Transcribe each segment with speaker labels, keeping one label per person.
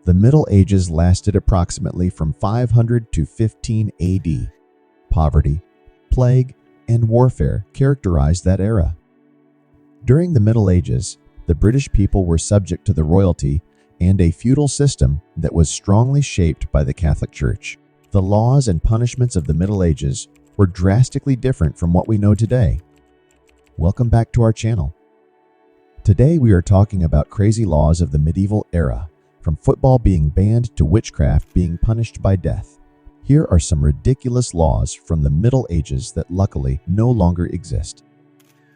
Speaker 1: The Middle Ages lasted approximately from 500 to 15 AD. Poverty, plague, and warfare characterized that era. During the Middle Ages, the British people were subject to the royalty and a feudal system that was strongly shaped by the Catholic Church. The laws and punishments of the Middle Ages were drastically different from what we know today. Welcome back to our channel. Today we are talking about crazy laws of the medieval era, from football being banned to witchcraft being punished by death. Here are some ridiculous laws from the Middle Ages that luckily no longer exist.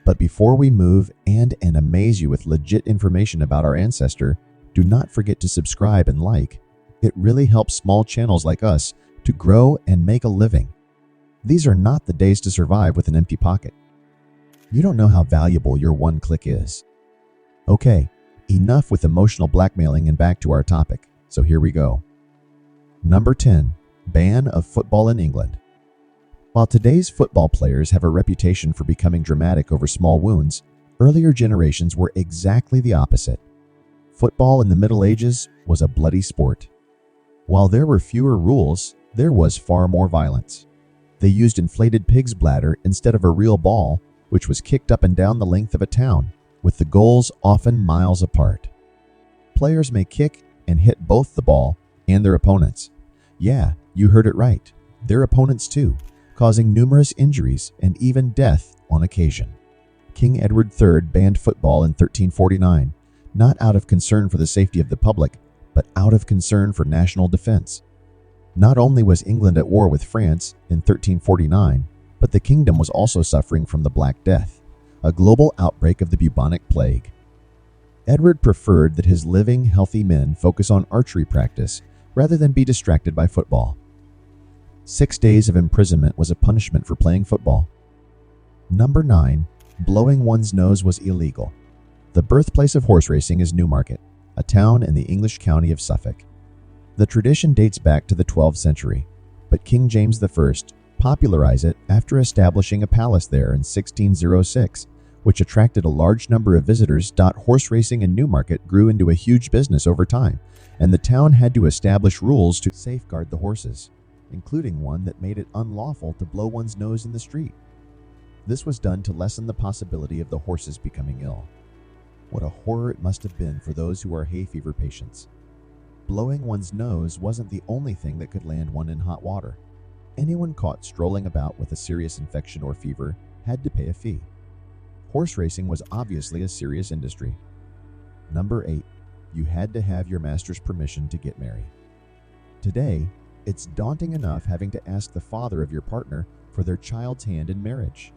Speaker 1: But before we move and amaze you with legit information about our ancestor, do not forget to subscribe and like. It really helps small channels like us to grow and make a living. These are not the days to survive with an empty pocket. You don't know how valuable your one click is. Okay, enough with emotional blackmailing and back to our topic. So here we go. Number 10. Ban of football in England. While today's football players have a reputation for becoming dramatic over small wounds, earlier generations were exactly the opposite. Football in the Middle Ages was a bloody sport. While there were fewer rules, there was far more violence. They used inflated pig's bladder instead of a real ball, which was kicked up and down the length of a town, with the goals often miles apart. Players may kick and hit both the ball and their opponents. Yeah, you heard it right, their opponents too, causing numerous injuries and even death on occasion. King Edward III banned football in 1349, not out of concern for the safety of the public, but out of concern for national defense. Not only was England at war with France in 1349, but the kingdom was also suffering from the Black Death, a global outbreak of the bubonic plague. Edward preferred that his living, healthy men focus on archery practice rather than be distracted by football. 6 days of imprisonment was a punishment for playing football. Number 9. Blowing one's nose was illegal. The birthplace of horse racing is Newmarket, a town in the English county of Suffolk. The tradition dates back to the 12th century, but King James I popularized it after establishing a palace there in 1606, which attracted a large number of visitors. Horse racing in Newmarket grew into a huge business over time, and the town had to establish rules to safeguard the horses, including one that made it unlawful to blow one's nose in the street. This was done to lessen the possibility of the horses becoming ill. What a horror it must have been for those who are hay fever patients. Blowing one's nose wasn't the only thing that could land one in hot water. Anyone caught strolling about with a serious infection or fever had to pay a fee. Horse racing was obviously a serious industry. Number 8. You had to have your master's permission to get married. Today, it's daunting enough having to ask the father of your partner for their child's hand in marriage.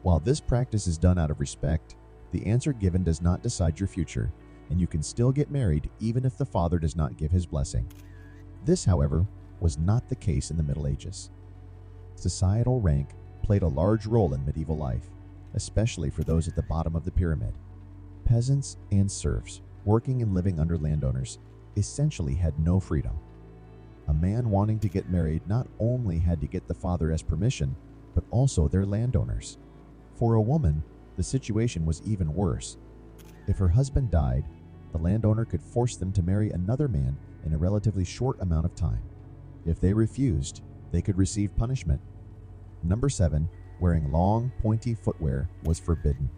Speaker 1: While this practice is done out of respect, the answer given does not decide your future, and you can still get married even if the father does not give his blessing. This, however, was not the case in the Middle Ages. Societal rank played a large role in medieval life, especially for those at the bottom of the pyramid. Peasants and serfs, working and living under landowners, essentially had no freedom. A man wanting to get married not only had to get the father's permission, but also their landowners. For a woman, the situation was even worse. If her husband died, the landowner could force them to marry another man in a relatively short amount of time. If they refused, they could receive punishment. Number 7. Wearing long, pointy footwear was forbidden.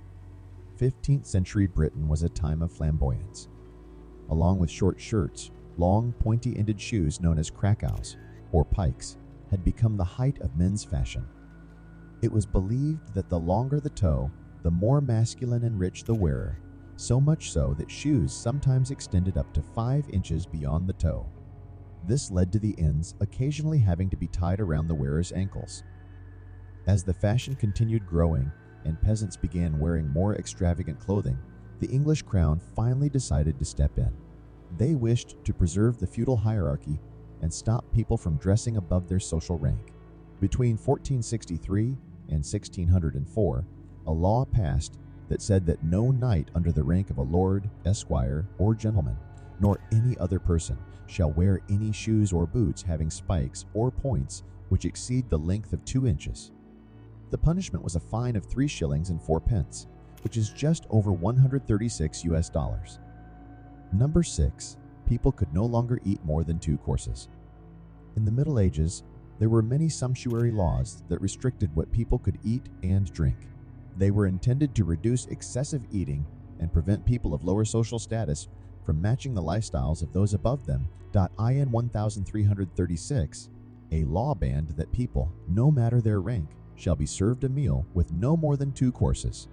Speaker 1: 15th century Britain was a time of flamboyance. Along with short shirts, long, pointy-ended shoes known as krakows, or pikes, had become the height of men's fashion. It was believed that the longer the toe, the more masculine and rich the wearer, so much so that shoes sometimes extended up to 5 inches beyond the toe. This led to the ends occasionally having to be tied around the wearer's ankles. As the fashion continued growing and peasants began wearing more extravagant clothing, the English crown finally decided to step in. They wished to preserve the feudal hierarchy and stop people from dressing above their social rank. Between 1463 and 1604, a law passed that said that no knight under the rank of a lord, esquire, or gentleman, nor any other person, shall wear any shoes or boots having spikes or points which exceed the length of 2 inches. The punishment was a fine of 3 shillings and 4 pence, which is just over $136 US. Number 6. people could no longer eat more than 2 courses. In the Middle Ages, there were many sumptuary laws that restricted what people could eat and drink. They were intended to reduce excessive eating and prevent people of lower social status from matching the lifestyles of those above them. In 1336, a law banned that people, no matter their rank, shall be served a meal with no more than 2 courses.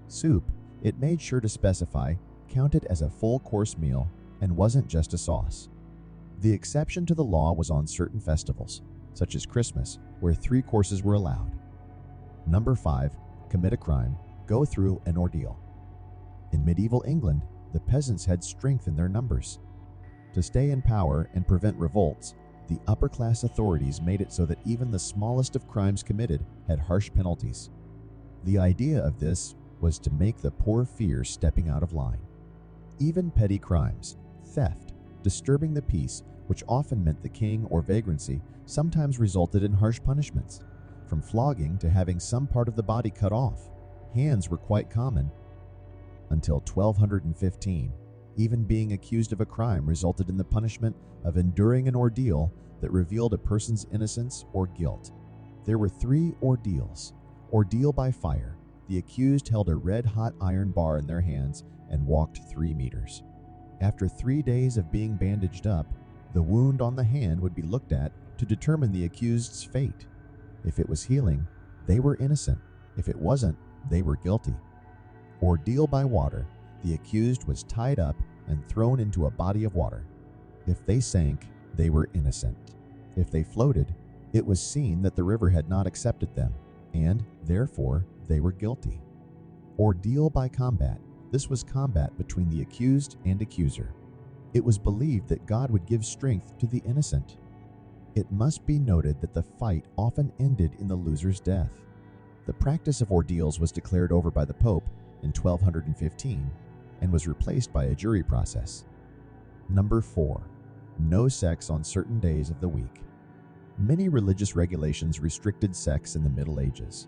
Speaker 1: Soup, it made sure to specify, counted as a full course meal and wasn't just a sauce. The exception to the law was on certain festivals, such as Christmas, where 3 courses were allowed. Number 5, commit a crime, go through an ordeal. In medieval England, the peasants had strength in their numbers. To stay in power and prevent revolts, the upper-class authorities made it so that even the smallest of crimes committed had harsh penalties. The idea of this was to make the poor fear stepping out of line. Even petty crimes, theft, disturbing the peace, which often meant the king, or vagrancy, sometimes resulted in harsh punishments. From flogging to having some part of the body cut off, hands were quite common. Until 1215, even being accused of a crime resulted in the punishment of enduring an ordeal that revealed a person's innocence or guilt. There were 3 ordeals. Ordeal by fire. The accused held a red-hot iron bar in their hands and walked 3 meters. After 3 days of being bandaged up, the wound on the hand would be looked at to determine the accused's fate. If it was healing, they were innocent. If it wasn't, they were guilty. Ordeal by water. The accused was tied up and thrown into a body of water. If they sank, they were innocent. If they floated, it was seen that the river had not accepted them, and therefore they were guilty. Ordeal by combat. This was combat between the accused and accuser. It was believed that God would give strength to the innocent. It must be noted that the fight often ended in the loser's death. The practice of ordeals was declared over by the Pope in 1215 and was replaced by a jury process. Number 4, no sex on certain days of the week. Many religious regulations restricted sex in the Middle Ages.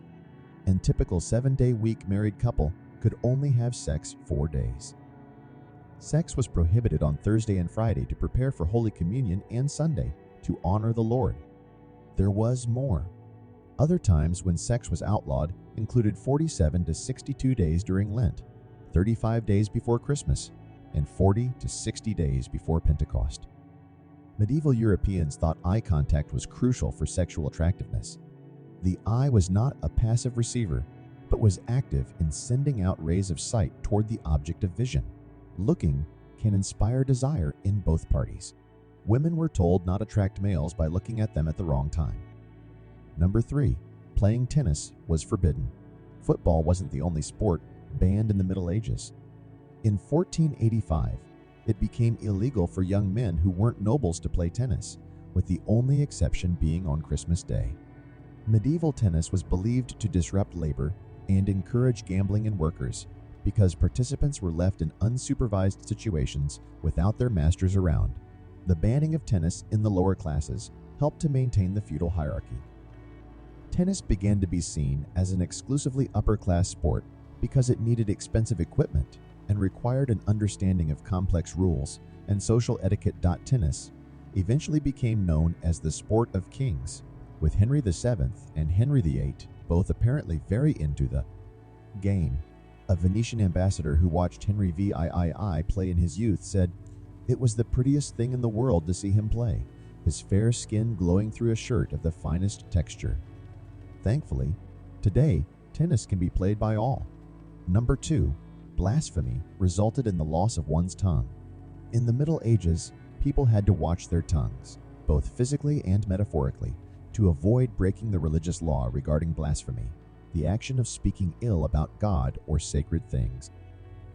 Speaker 1: A typical 7-day-week married couple could only have sex 4 days. Sex was prohibited on Thursday and Friday to prepare for Holy Communion and Sunday to honor the Lord. There was more. Other times when sex was outlawed included 47 to 62 days during Lent, 35 days before Christmas, and 40 to 60 days before Pentecost. Medieval Europeans thought eye contact was crucial for sexual attractiveness. The eye was not a passive receiver, but was active in sending out rays of sight toward the object of vision. Looking can inspire desire in both parties. Women were told not to attract males by looking at them at the wrong time. Number 3, playing tennis was forbidden. Football wasn't the only sport banned in the Middle Ages. In 1485, it became illegal for young men who weren't nobles to play tennis, with the only exception being on Christmas Day. Medieval tennis was believed to disrupt labor and encourage gambling in workers because participants were left in unsupervised situations without their masters around. The banning of tennis in the lower classes helped to maintain the feudal hierarchy. Tennis began to be seen as an exclusively upper-class sport because it needed expensive equipment and required an understanding of complex rules and social etiquette. Tennis eventually became known as the sport of kings, with Henry VII and Henry VIII both apparently very into the game. A Venetian ambassador who watched Henry VIII play in his youth said, "It was the prettiest thing in the world to see him play, his fair skin glowing through a shirt of the finest texture." Thankfully, today, tennis can be played by all. Number 2, blasphemy resulted in the loss of one's tongue. In the Middle Ages, people had to watch their tongues, both physically and metaphorically, to avoid breaking the religious law regarding blasphemy, the action of speaking ill about God or sacred things.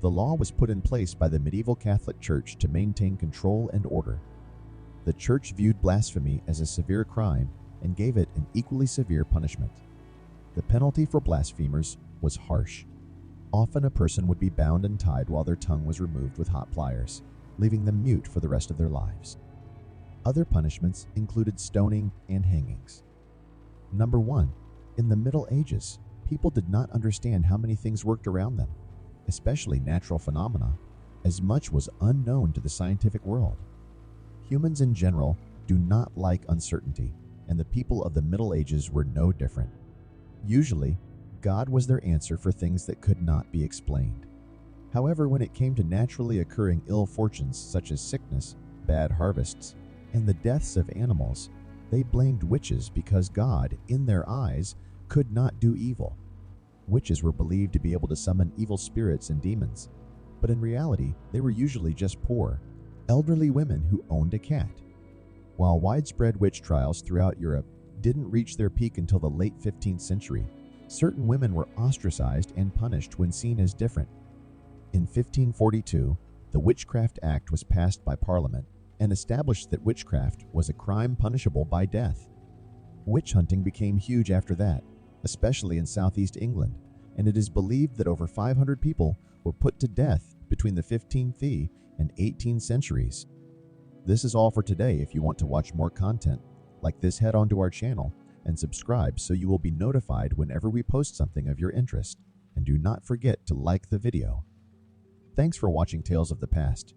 Speaker 1: The law was put in place by the medieval Catholic Church to maintain control and order. The Church viewed blasphemy as a severe crime and gave it an equally severe punishment. The penalty for blasphemers was harsh. Often a person would be bound and tied while their tongue was removed with hot pliers, leaving them mute for the rest of their lives. Other punishments included stoning and hangings. Number 1, in the Middle Ages, people did not understand how many things worked around them, especially natural phenomena. as much was unknown to the scientific world. Humans in general do not like uncertainty, and the people of the Middle Ages were no different. Usually, God was their answer for things that could not be explained. However, when it came to naturally occurring ill fortunes such as sickness, bad harvests, and the deaths of animals, they blamed witches because God, in their eyes, could not do evil. Witches were believed to be able to summon evil spirits and demons, but in reality, they were usually just poor, elderly women who owned a cat. While widespread witch trials throughout Europe didn't reach their peak until the late 15th century, certain women were ostracized and punished when seen as different. In 1542, the Witchcraft Act was passed by Parliament and established that witchcraft was a crime punishable by death. Witch hunting became huge after that, especially in southeast England, and it is believed that over 500 people were put to death between the 15th and 18th centuries. This is all for today. If you want to watch more content like this, head on to our channel and subscribe so you will be notified whenever we post something of your interest. And do not forget to like the video. Thanks for watching Tales of the Past.